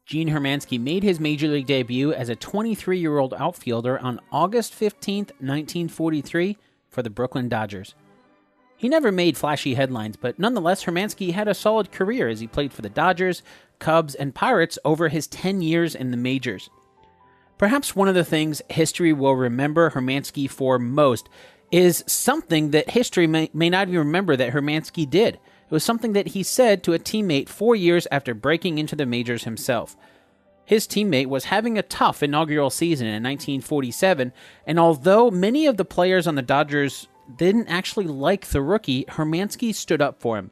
Gene Hermansky made his Major League debut as a 23-year-old outfielder on August 15, 1943, for the Brooklyn Dodgers. He never made flashy headlines, but nonetheless, Hermansky had a solid career as he played for the Dodgers, Cubs, and Pirates over his 10 years in the majors. Perhaps one of the things history will remember Hermansky for most is something that history may not even remember that Hermansky did. It was something that he said to a teammate 4 years after breaking into the majors himself. His teammate was having a tough inaugural season in 1947, and although many of the players on the Dodgers didn't actually like the rookie, Hermansky stood up for him.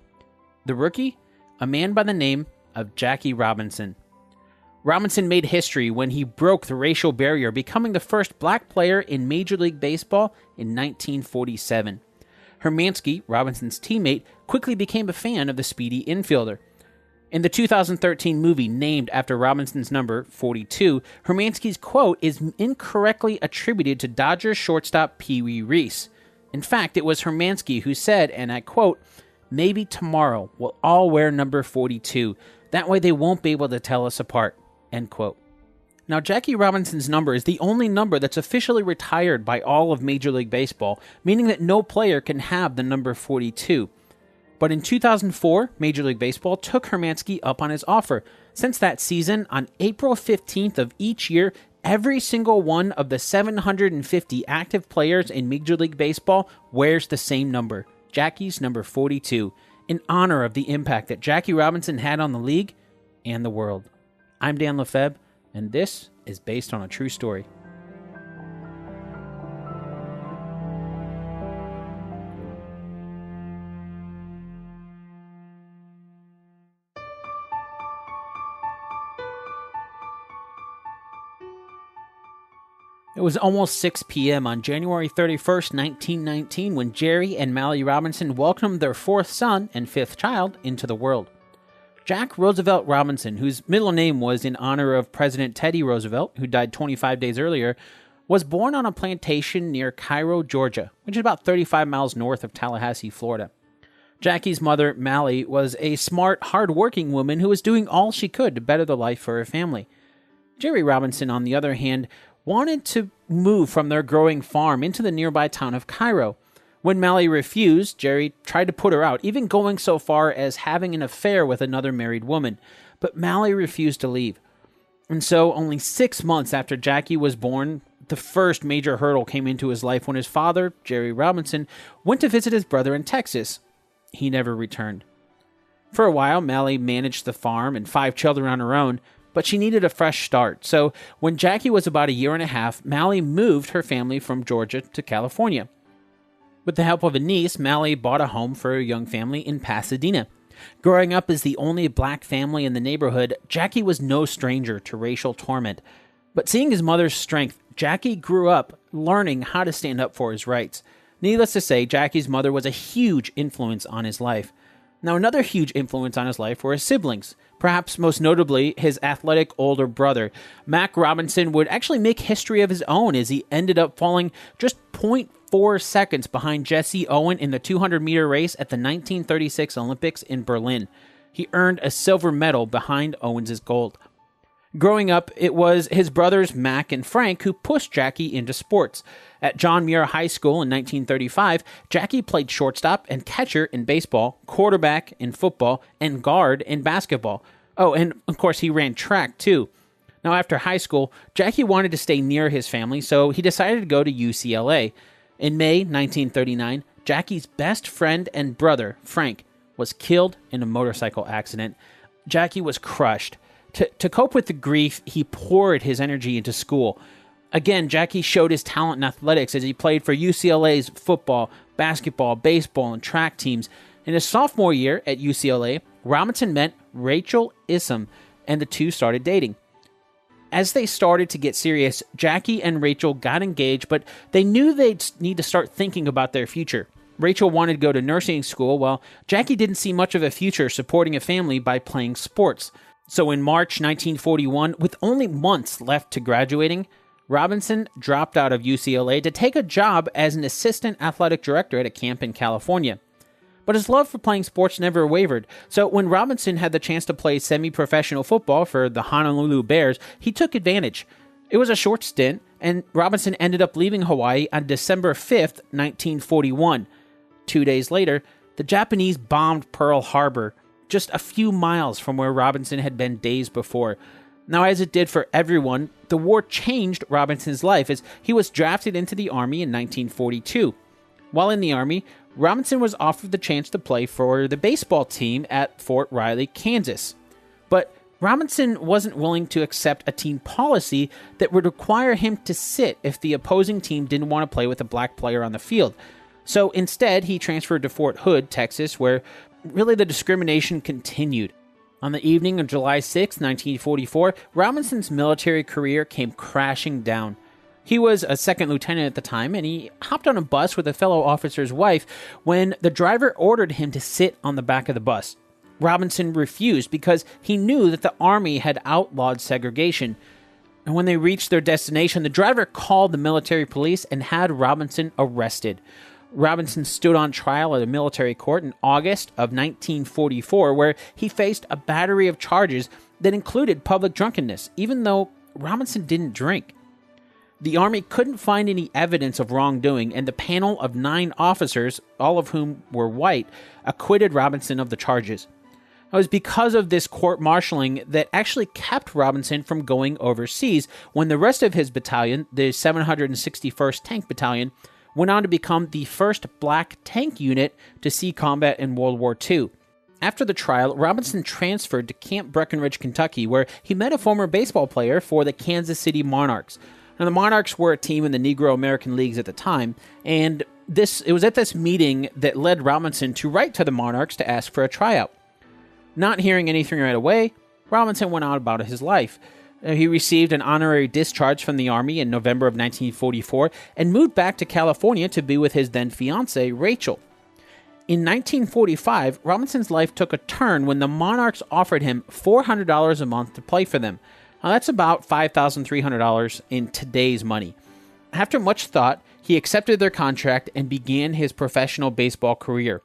The rookie? A man by the name of Jackie Robinson. Robinson made history when he broke the racial barrier, becoming the first black player in Major League Baseball in 1947. Hermansky, Robinson's teammate, quickly became a fan of the speedy infielder. In the 2013 movie named after Robinson's number, 42, Hermansky's quote is incorrectly attributed to Dodgers shortstop Pee Wee Reese. In fact, it was Hermansky who said, and I quote, "Maybe tomorrow we'll all wear number 42. That way they won't be able to tell us apart." End quote. Now, Jackie Robinson's number is the only number that's officially retired by all of Major League Baseball, meaning that no player can have the number 42. But in 2004, Major League Baseball took Hermansky up on his offer. Since that season, on April 15th of each year, every single one of the 750 active players in Major League Baseball wears the same number, Jackie's number 42, in honor of the impact that Jackie Robinson had on the league and the world. I'm Dan Lefebvre, and this is based on a true story. It was almost 6 p.m. on January 31st, 1919, when Jerry and Mallie Robinson welcomed their fourth son and fifth child into the world. Jack Roosevelt Robinson, whose middle name was in honor of President Teddy Roosevelt, who died 25 days earlier, was born on a plantation near Cairo, Georgia, which is about 35 miles north of Tallahassee, Florida. Jackie's mother, Mallie, was a smart, hard-working woman who was doing all she could to better the life for her family. Jerry Robinson, on the other hand, wanted to move from their growing farm into the nearby town of Cairo. When Mallie refused, Jerry tried to put her out, even going so far as having an affair with another married woman. But Mallie refused to leave. And so, only 6 months after Jackie was born, the first major hurdle came into his life when his father, Jerry Robinson, went to visit his brother in Texas. He never returned. For a while, Mallie managed the farm and 5 children on her own, but she needed a fresh start. So, when Jackie was about a year and a half, Mallie moved her family from Georgia to California. With the help of a niece, Mallie bought a home for a young family in Pasadena. Growing up as the only black family in the neighborhood, Jackie was no stranger to racial torment. But seeing his mother's strength, Jackie grew up learning how to stand up for his rights. Needless to say, Jackie's mother was a huge influence on his life. Now, another huge influence on his life were his siblings. Perhaps most notably, his athletic older brother. Mac Robinson would actually make history of his own as he ended up falling just 0.4 seconds behind Jesse Owen in the 200-meter race at the 1936 Olympics in Berlin. He earned a silver medal behind Owens' gold. Growing up, it was his brothers Mac and Frank who pushed Jackie into sports. At John Muir High School in 1935, Jackie played shortstop and catcher in baseball, quarterback in football, and guard in basketball. Oh, and of course he ran track too. Now after high school, Jackie wanted to stay near his family, so he decided to go to UCLA. In May 1939, Jackie's best friend and brother, Frank, was killed in a motorcycle accident. Jackie was crushed. To cope with the grief, he poured his energy into school. Again, Jackie showed his talent in athletics as he played for UCLA's football, basketball, baseball, and track teams. In his sophomore year at UCLA, Robinson met Rachel Issam, and the two started dating. As they started to get serious, Jackie and Rachel got engaged, but they knew they'd need to start thinking about their future. Rachel wanted to go to nursing school, while Jackie didn't see much of a future supporting a family by playing sports. So in March 1941, with only months left to graduating, Robinson dropped out of UCLA to take a job as an assistant athletic director at a camp in California. But his love for playing sports never wavered, so when Robinson had the chance to play semi-professional football for the Honolulu Bears, he took advantage. It was a short stint, and Robinson ended up leaving Hawaii on December 5th, 1941. 2 days later, the Japanese bombed Pearl Harbor, just a few miles from where Robinson had been days before. Now, as it did for everyone, the war changed Robinson's life as he was drafted into the Army in 1942. While in the Army, Robinson was offered the chance to play for the baseball team at Fort Riley, Kansas. But Robinson wasn't willing to accept a team policy that would require him to sit if the opposing team didn't want to play with a black player on the field. So instead, he transferred to Fort Hood, Texas, where really the discrimination continued. On the evening of July 6, 1944, Robinson's military career came crashing down. He was a second lieutenant at the time, and he hopped on a bus with a fellow officer's wife when the driver ordered him to sit on the back of the bus. Robinson refused because he knew that the Army had outlawed segregation. And when they reached their destination, the driver called the military police and had Robinson arrested. Robinson stood on trial at a military court in August of 1944, where he faced a battery of charges that included public drunkenness, even though Robinson didn't drink. The Army couldn't find any evidence of wrongdoing, and the panel of 9 officers, all of whom were white, acquitted Robinson of the charges. It was because of this court-martialing that actually kept Robinson from going overseas when the rest of his battalion, the 761st Tank Battalion, went on to become the first black tank unit to see combat in World War II. After the trial, Robinson transferred to Camp Breckenridge, Kentucky, where he met a former baseball player for the Kansas City Monarchs. Now, the Monarchs were a team in the Negro American Leagues at the time, and it was at this meeting that led Robinson to write to the Monarchs to ask for a tryout. Not hearing anything right away, Robinson went on about his life. He received an honorary discharge from the Army in November of 1944 and moved back to California to be with his then-fiancée, Rachel. In 1945, Robinson's life took a turn when the Monarchs offered him $400 a month to play for them. Now, that's about $5,300 in today's money. After much thought, he accepted their contract and began his professional baseball career.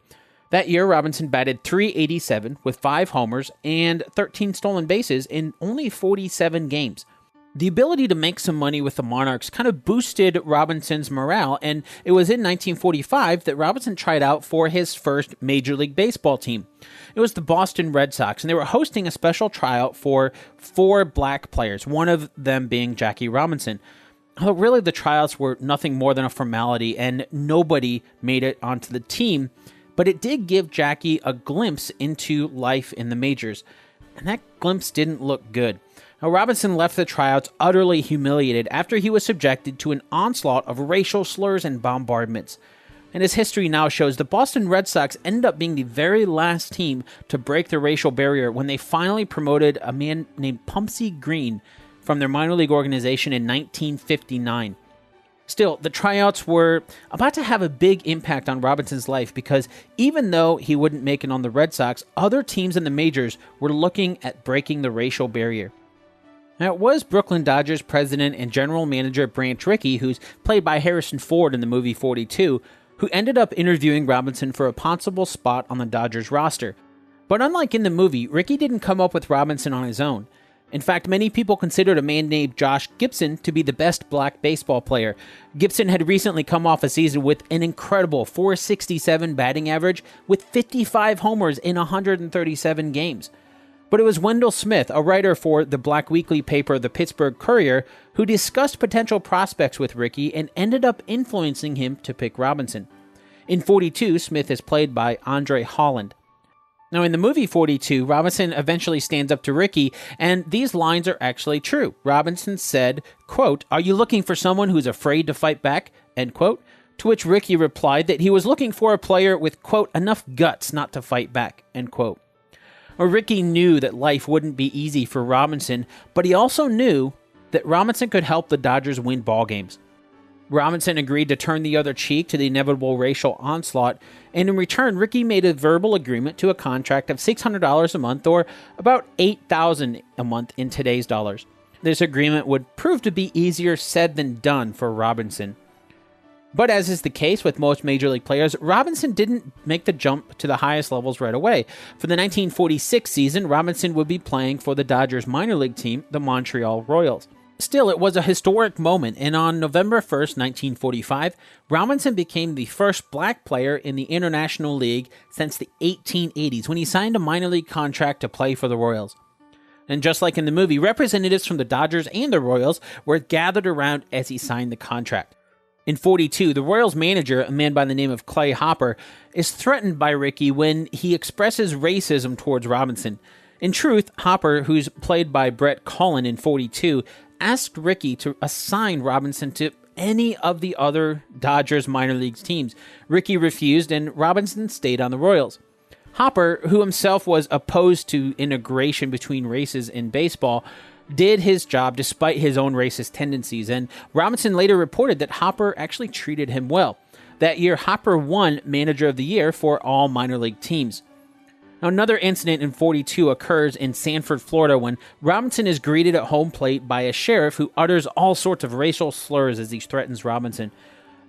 That year, Robinson batted .387 with 5 homers and 13 stolen bases in only 47 games. The ability to make some money with the Monarchs kind of boosted Robinson's morale, and it was in 1945 that Robinson tried out for his first Major League Baseball team. It was the Boston Red Sox, and they were hosting a special tryout for 4 black players, one of them being Jackie Robinson. Although really the tryouts were nothing more than a formality, and nobody made it onto the team, but it did give Jackie a glimpse into life in the majors, and that glimpse didn't look good. Now, Robinson left the tryouts utterly humiliated after he was subjected to an onslaught of racial slurs and bombardments. And as history now shows, the Boston Red Sox ended up being the very last team to break the racial barrier when they finally promoted a man named Pumpsie Green from their minor league organization in 1959. Still, the tryouts were about to have a big impact on Robinson's life because even though he wouldn't make it on the Red Sox, other teams in the majors were looking at breaking the racial barrier. Now, it was Brooklyn Dodgers president and general manager Branch Rickey, who's played by Harrison Ford in the movie 42, who ended up interviewing Robinson for a possible spot on the Dodgers roster. But unlike in the movie, Rickey didn't come up with Robinson on his own. In fact, many people considered a man named Josh Gibson to be the best black baseball player. Gibson had recently come off a season with an incredible .467 batting average with 55 homers in 137 games. But it was Wendell Smith, a writer for the black weekly paper The Pittsburgh Courier, who discussed potential prospects with Rickey and ended up influencing him to pick Robinson. In 42, Smith is played by Andre Holland. Now, in the movie 42, Robinson eventually stands up to Rickey, and these lines are actually true. Robinson said, quote, "Are you looking for someone who's afraid to fight back?" End quote. To which Rickey replied that he was looking for a player with, quote, "enough guts not to fight back," end quote. Well, Rickey knew that life wouldn't be easy for Robinson, but he also knew that Robinson could help the Dodgers win ball games. Robinson agreed to turn the other cheek to the inevitable racial onslaught, and in return, Rickey made a verbal agreement to a contract of $600 a month, or about $8,000 a month in today's dollars. This agreement would prove to be easier said than done for Robinson. But as is the case with most Major League players, Robinson didn't make the jump to the highest levels right away. For the 1946 season, Robinson would be playing for the Dodgers minor league team, the Montreal Royals. Still, it was a historic moment, and on November 1st, 1945, Robinson became the first black player in the International League since the 1880s when he signed a minor league contract to play for the Royals. And just like in the movie, representatives from the Dodgers and the Royals were gathered around as he signed the contract. In 42, the Royals manager, a man by the name of Clay Hopper, is threatened by Rickey when he expresses racism towards Robinson. In truth, Hopper, who's played by Brett Cullen in 42, asked Rickey to assign Robinson to any of the other Dodgers minor league teams. Rickey refused, and Robinson stayed on the Royals. Hopper, who himself was opposed to integration between races in baseball, did his job despite his own racist tendencies, and Robinson later reported that Hopper actually treated him well. That year, Hopper won Manager of the Year for all minor league teams. Now, another incident in 42 occurs in Sanford, Florida, when Robinson is greeted at home plate by a sheriff who utters all sorts of racial slurs as he threatens Robinson.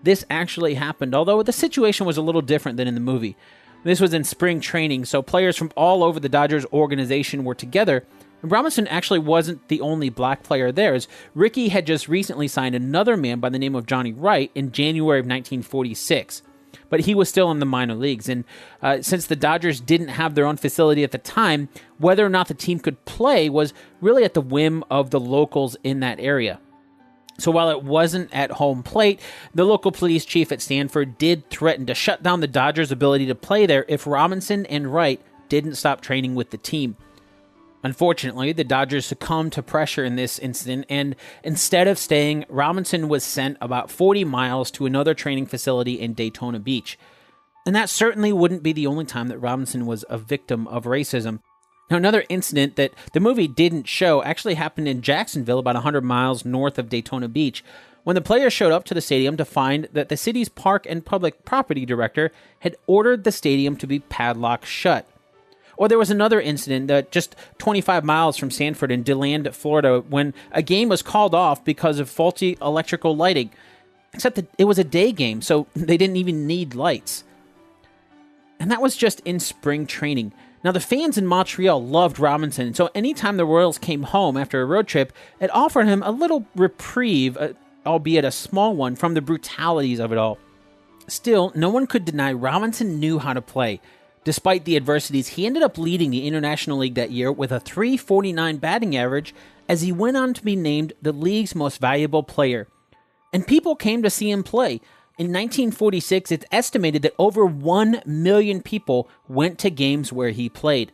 This actually happened, although the situation was a little different than in the movie. This was in spring training, so players from all over the Dodgers organization were together, and Robinson actually wasn't the only black player there, as Rickey had just recently signed another man by the name of Johnny Wright in January of 1946. But he was still in the minor leagues, and since the Dodgers didn't have their own facility at the time, whether or not the team could play was really at the whim of the locals in that area. So while it wasn't at home plate, the local police chief at Sanford did threaten to shut down the Dodgers' ability to play there if Robinson and Wright didn't stop training with the team. Unfortunately, the Dodgers succumbed to pressure in this incident, and instead of staying, Robinson was sent about 40 miles to another training facility in Daytona Beach. And that certainly wouldn't be the only time that Robinson was a victim of racism. Now, another incident that the movie didn't show actually happened in Jacksonville, about 100 miles north of Daytona Beach, when the players showed up to the stadium to find that the city's park and public property director had ordered the stadium to be padlocked shut. Or there was another incident just 25 miles from Sanford in DeLand, Florida, when a game was called off because of faulty electrical lighting. Except that it was a day game, so they didn't even need lights. And that was just in spring training. Now, the fans in Montreal loved Robinson, so anytime the Royals came home after a road trip, it offered him a little reprieve, albeit a small one, from the brutalities of it all. Still, no one could deny Robinson knew how to play. Despite the adversities, he ended up leading the International League that year with a .349 batting average as he went on to be named the league's most valuable player. And people came to see him play. In 1946, it's estimated that over 1 million people went to games where he played.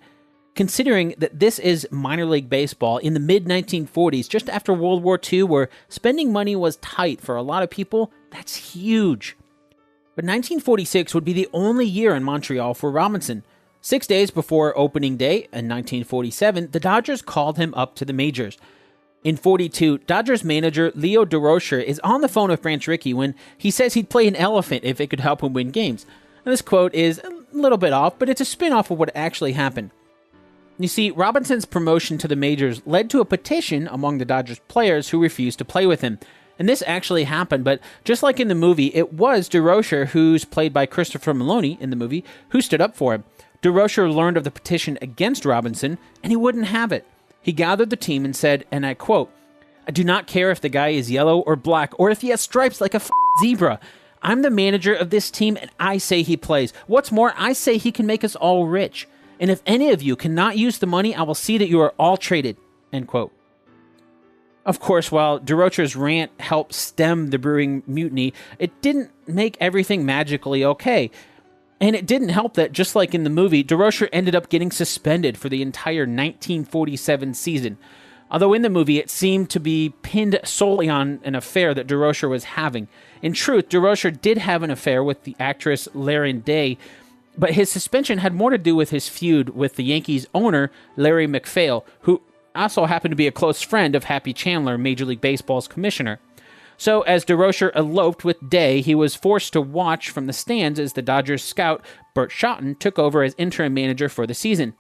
Considering that this is minor league baseball in the mid-1940s, just after World War II, where spending money was tight for a lot of people, that's huge. But 1946 would be the only year in Montreal for Robinson. 6 days before opening day in 1947, the Dodgers called him up to the majors. In 42, Dodgers manager Leo Durocher is on the phone with Branch Rickey when he says he'd play an elephant if it could help him win games. And this quote is a little bit off, but it's a spin-off of what actually happened. You see, Robinson's promotion to the majors led to a petition among the Dodgers players who refused to play with him. And this actually happened, but just like in the movie, it was Durocher, who's played by Christopher Maloney in the movie, who stood up for him. Durocher learned of the petition against Robinson, and he wouldn't have it. He gathered the team and said, and I quote, "I do not care if the guy is yellow or black, or if he has stripes like a zebra. I'm the manager of this team, and I say he plays. What's more, I say he can make us all rich. And if any of you cannot use the money, I will see that you are all traded." End quote. Of course, while Durocher's rant helped stem the brewing mutiny, it didn't make everything magically okay. And it didn't help that, just like in the movie, Durocher ended up getting suspended for the entire 1947 season. Although in the movie, it seemed to be pinned solely on an affair that Durocher was having. In truth, Durocher did have an affair with the actress Laren Day, but his suspension had more to do with his feud with the Yankees owner, Larry MacPhail, who also happened to be a close friend of Happy Chandler, Major League Baseball's commissioner. So, as Durocher eloped with Day, he was forced to watch from the stands as the Dodgers scout, Bert Schotten, took over as interim manager for the season.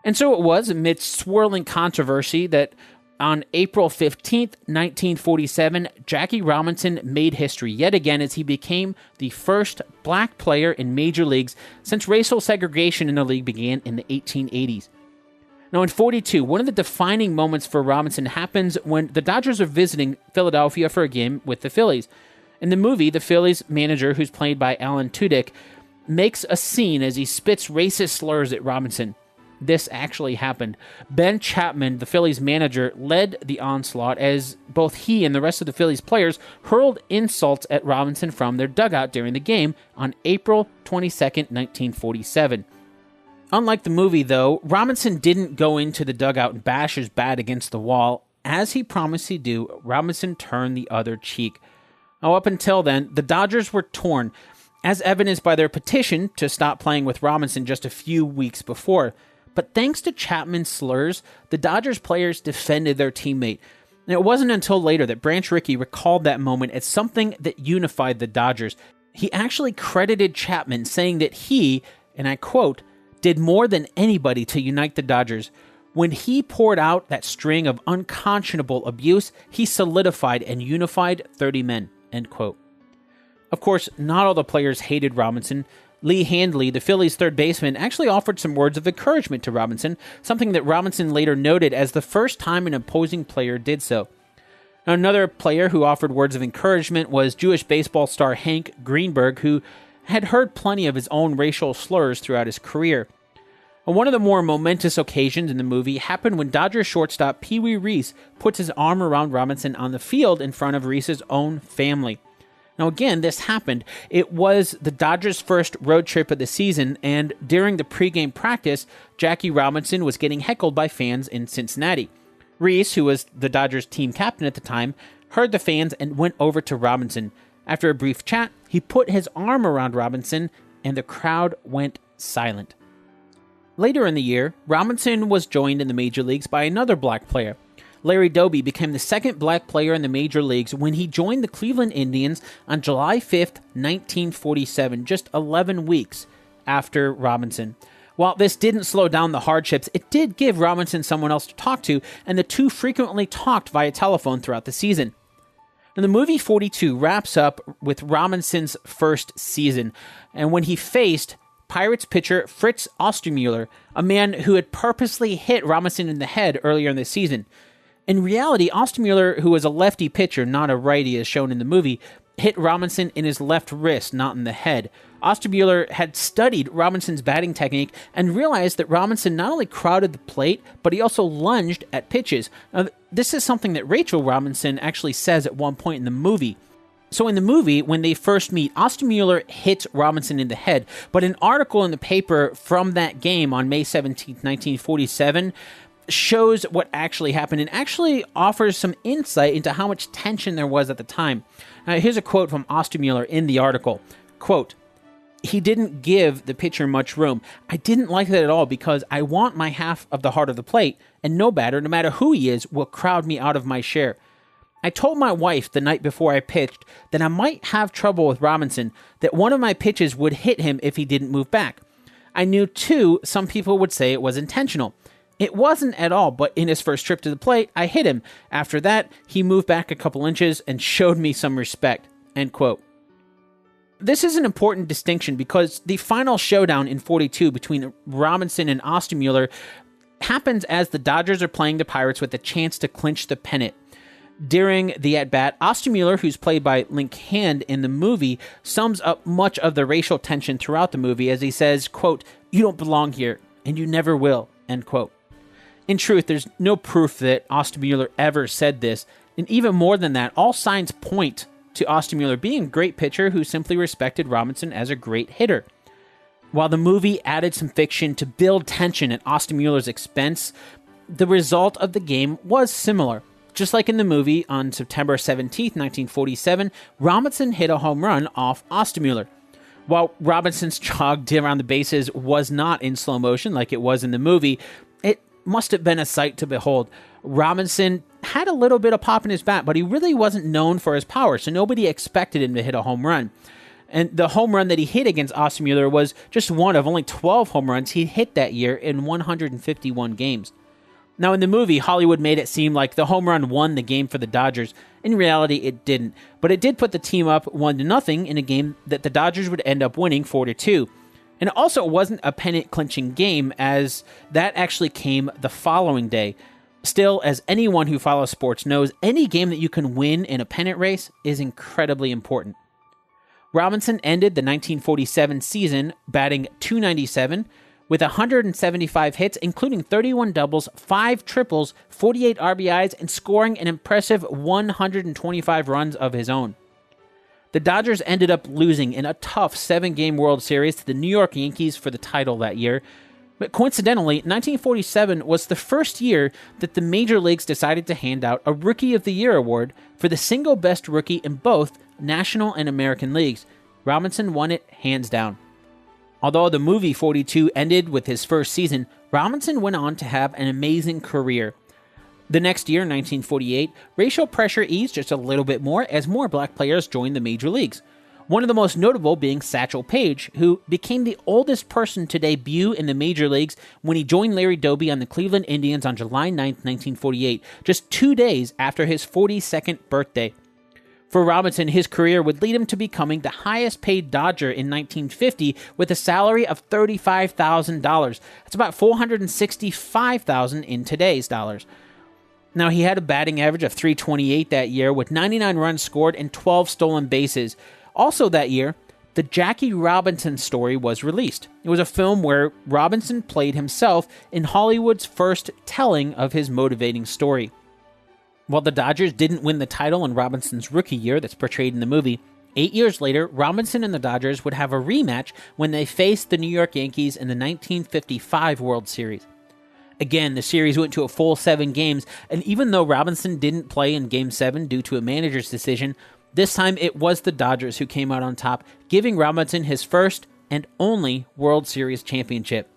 And so it was, amidst swirling controversy, that On April 15th, 1947, Jackie Robinson made history yet again as he became the first black player in major leagues since racial segregation in the league began in the 1880s. Now in 42, one of the defining moments for Robinson happens when the Dodgers are visiting Philadelphia for a game with the Phillies. In the movie, the Phillies manager, who's played by Alan Tudyk, makes a scene as he spits racist slurs at Robinson. This actually happened. Ben Chapman, the Phillies manager, led the onslaught as both he and the rest of the Phillies players hurled insults at Robinson from their dugout during the game on April 22nd, 1947. Unlike the movie, though, Robinson didn't go into the dugout and bash his bat against the wall. As he promised he'd do, Robinson turned the other cheek. Now, up until then, the Dodgers were torn, as evidenced by their petition to stop playing with Robinson just a few weeks before. But thanks to Chapman's slurs, the Dodgers players defended their teammate. And it wasn't until later that Branch Rickey recalled that moment as something that unified the Dodgers. He actually credited Chapman, saying that he, and I quote, did more than anybody to unite the Dodgers. When he poured out that string of unconscionable abuse, he solidified and unified 30 men, end quote. Of course, not all the players hated Robinson. Lee Handley, the Phillies' third baseman, actually offered some words of encouragement to Robinson, something that Robinson later noted as the first time an opposing player did so. Now, another player who offered words of encouragement was Jewish baseball star Hank Greenberg, who had heard plenty of his own racial slurs throughout his career. One of the more momentous occasions in the movie happened when Dodgers shortstop Pee Wee Reese puts his arm around Robinson on the field in front of Reese's own family. Now again, this happened. It was the Dodgers' first road trip of the season, and during the pregame practice, Jackie Robinson was getting heckled by fans in Cincinnati. Reese, who was the Dodgers team captain at the time, heard the fans and went over to Robinson. After a brief chat, he put his arm around Robinson, and the crowd went silent. Later in the year, Robinson was joined in the major leagues by another black player. Larry Doby became the second black player in the major leagues when he joined the Cleveland Indians on July 5th, 1947, just 11 weeks after Robinson. While this didn't slow down the hardships, it did give Robinson someone else to talk to, and the two frequently talked via telephone throughout the season. Now, the movie 42 wraps up with Robinson's first season, and when he faced Pirates pitcher Fritz Ostermueller, a man who had purposely hit Robinson in the head earlier in the season. In reality, Ostermueller, who was a lefty pitcher, not a righty as shown in the movie, hit Robinson in his left wrist, not in the head. Ostermueller had studied Robinson's batting technique and realized that Robinson not only crowded the plate, but he also lunged at pitches. Now, this is something that Rachel Robinson actually says at one point in the movie. So in the movie, when they first meet, Ostermueller hits Robinson in the head, but an article in the paper from that game on May 17, 1947, shows what actually happened and actually offers some insight into how much tension there was at the time. Now, here's a quote from Ostermueller in the article. Quote, "He didn't give the pitcher much room. I didn't like that at all because I want my half of the heart of the plate, and no batter, no matter who he is, will crowd me out of my share. I told my wife the night before I pitched that I might have trouble with Robinson, that one of my pitches would hit him if he didn't move back. I knew, too, some people would say it was intentional. It wasn't at all, but in his first trip to the plate, I hit him. After that, he moved back a couple inches and showed me some respect." End quote. This is an important distinction because the final showdown in 42 between Robinson and Ostermueller happens as the Dodgers are playing the Pirates with a chance to clinch the pennant. During the at-bat, Ostermueller, who's played by Link Hand in the movie, sums up much of the racial tension throughout the movie as he says, quote, "You don't belong here, and you never will," end quote. In truth, there's no proof that Ostermueller ever said this, and even more than that, all signs point to Ostermueller being a great pitcher who simply respected Robinson as a great hitter. While the movie added some fiction to build tension at Ostermueller's expense, the result of the game was similar. Just like in the movie, on September 17, 1947, Robinson hit a home run off Ostermueller. While Robinson's jog around the bases was not in slow motion like it was in the movie, it must have been a sight to behold. Robinson had a little bit of pop in his bat, but he really wasn't known for his power, so nobody expected him to hit a home run. And the home run that he hit against Ostermueller was just one of only 12 home runs he hit that year in 151 games. Now, in the movie, Hollywood made it seem like the home run won the game for the Dodgers. In reality, it didn't, but it did put the team up 1-0 in a game that the Dodgers would end up winning 4-2. And it also wasn't a pennant-clinching game, as that actually came the following day. Still, as anyone who follows sports knows, any game that you can win in a pennant race is incredibly important. Robinson ended the 1947 season batting .297 with 175 hits, including 31 doubles, 5 triples, 48 RBIs, and scoring an impressive 125 runs of his own. The Dodgers ended up losing in a tough 7-game World Series to the New York Yankees for the title that year. But coincidentally, 1947 was the first year that the major leagues decided to hand out a Rookie of the Year award for the single best rookie in both National and American leagues. Robinson won it hands down. Although the movie 42 ended with his first season, Robinson went on to have an amazing career. The next year, 1948, racial pressure eased just a little bit more as more black players joined the major leagues. One of the most notable being Satchel Paige, who became the oldest person to debut in the major leagues when he joined Larry Doby on the Cleveland Indians on July 9, 1948, just 2 days after his 42nd birthday. For Robinson, his career would lead him to becoming the highest paid Dodger in 1950 with a salary of $35,000. That's about $465,000 in today's dollars. Now, he had a batting average of .328 that year with 99 runs scored and 12 stolen bases. Also that year, the Jackie Robinson story was released. It was a film where Robinson played himself in Hollywood's first telling of his motivating story. While the Dodgers didn't win the title in Robinson's rookie year that's portrayed in the movie, 8 years later, Robinson and the Dodgers would have a rematch when they faced the New York Yankees in the 1955 World Series. Again, the series went to a full 7 games, and even though Robinson didn't play in Game 7 due to a manager's decision, this time it was the Dodgers who came out on top, giving Robinson his first and only World Series championship.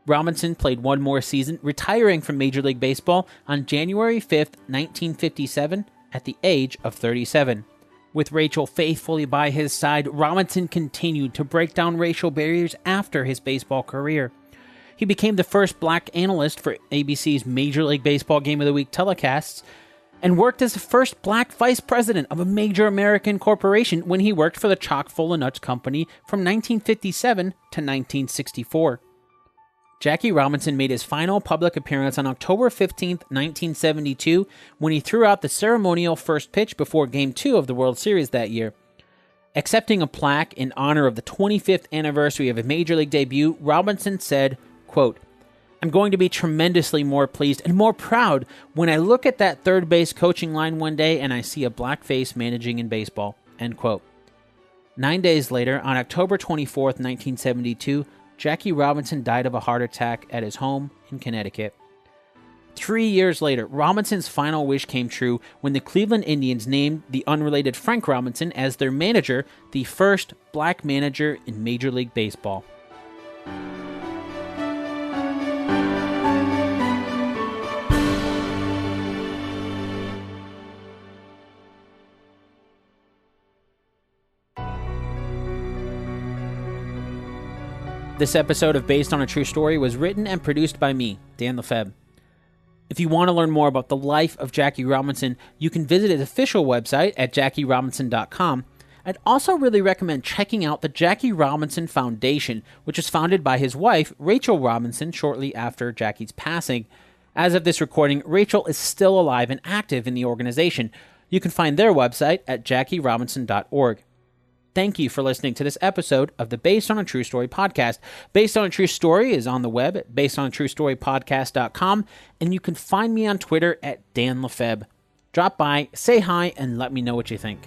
Robinson played one more season, retiring from Major League Baseball on January 5, 1957, at the age of 37. With Rachel faithfully by his side, Robinson continued to break down racial barriers after his baseball career. He became the first black analyst for ABC's Major League Baseball Game of the Week telecasts, and worked as the first black vice president of a major American corporation when he worked for the Chock full of Nuts Company from 1957 to 1964. Jackie Robinson made his final public appearance on October 15, 1972, when he threw out the ceremonial first pitch before Game 2 of the World Series that year. Accepting a plaque in honor of the 25th anniversary of his Major League debut, Robinson said, quote, "I'm going to be tremendously more pleased and more proud when I look at that third base coaching line one day and I see a black face managing in baseball," end quote. 9 days later, on October 24, 1972, Jackie Robinson died of a heart attack at his home in Connecticut. 3 years later, Robinson's final wish came true when the Cleveland Indians named the unrelated Frank Robinson as their manager, the first black manager in Major League Baseball. This episode of Based on a True Story was written and produced by me, Dan Lefebvre. If you want to learn more about the life of Jackie Robinson, you can visit his official website at JackieRobinson.com. I'd also really recommend checking out the Jackie Robinson Foundation, which was founded by his wife, Rachel Robinson, shortly after Jackie's passing. As of this recording, Rachel is still alive and active in the organization. You can find their website at JackieRobinson.org. Thank you for listening to this episode of the Based on a True Story podcast. Based on a True Story is on the web at basedonatruestorypodcast.com, and you can find me on Twitter at Dan Lefebvre. Drop by, say hi, and let me know what you think.